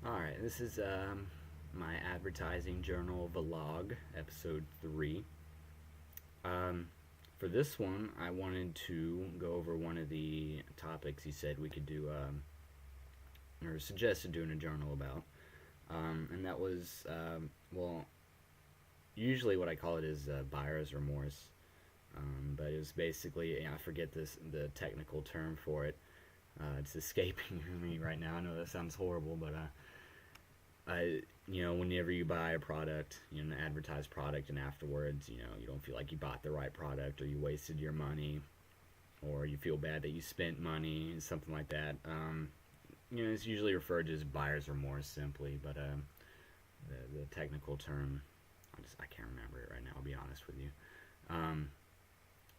Alright, this is my advertising journal vlog, episode 3. Um, for this one, I wanted to go over one of the topics he said we could do, or suggested doing a journal about. And that was, well, usually what I call it is buyer's remorse. But it was basically, I forget the technical term for it. It's escaping me right now. I know that sounds horrible, but whenever you buy a product, an advertised product, and afterwards, you don't feel like you bought the right product, or you wasted your money, or you feel bad that you spent money, something like that. It's usually referred to as buyer's remorse simply, but the technical term, I can't remember it right now. I'll be honest with you.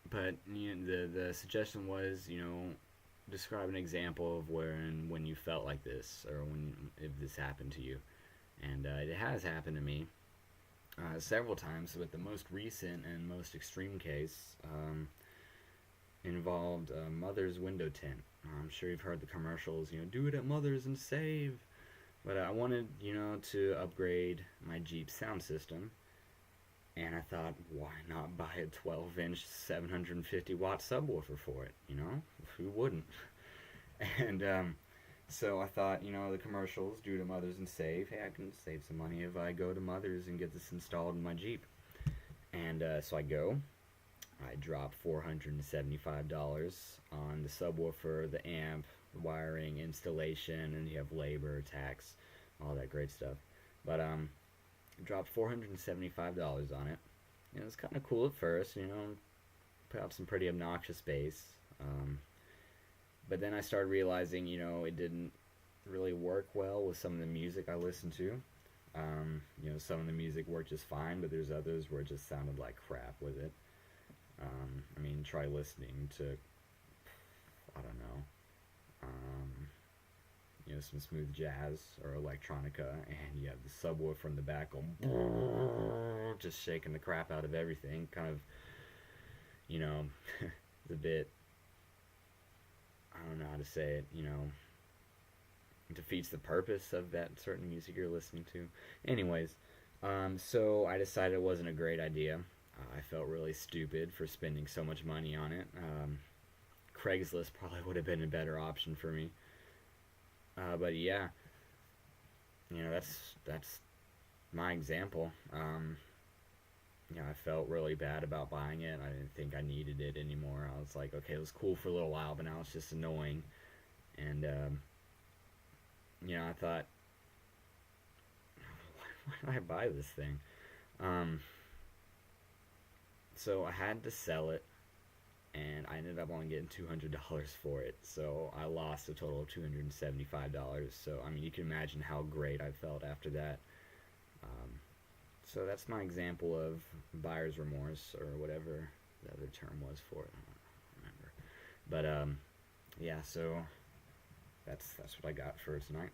But the suggestion was, describe an example of when you felt like this, or if this happened to you. And it has happened to me several times, but the most recent and most extreme case involved a Mother's window tint. I'm sure you've heard the commercials, do it at Mother's and save. But I wanted, to upgrade my Jeep sound system. And I thought, why not buy a 12-inch 750-watt subwoofer for it? Who wouldn't? And so I thought, the commercials, do to Mother's and save. Hey, I can save some money if I go to Mother's and get this installed in my Jeep. And so I go. I drop $475 on the subwoofer, the amp, the wiring, installation, and you have labor, tax, all that great stuff. But dropped $475 on it. It was kind of cool at first, put out some pretty obnoxious bass. But then I started realizing, it didn't really work well with some of the music I listened to. Some of the music worked just fine, but there's others where it just sounded like crap with it. Try listening to, I don't know, some smooth jazz or electronica, and you have the subwoofer in the back going just shaking the crap out of everything. Kind of, it's a bit, I don't know how to say it, defeats the purpose of that certain music you're listening to. Anyways, so I decided it wasn't a great idea. I felt really stupid for spending so much money on it. Craigslist probably would have been a better option for me. But yeah, that's my example. I felt really bad about buying it. I didn't think I needed it anymore. I was like, okay, it was cool for a little while, but now it's just annoying. And I thought, why did I buy this thing? So I had to sell it, and I ended up only getting $200 for it. So I lost a total of $275. So you can imagine how great I felt after that. So that's my example of buyer's remorse, or whatever the other term was for it. I don't remember. But yeah, so that's what I got for tonight.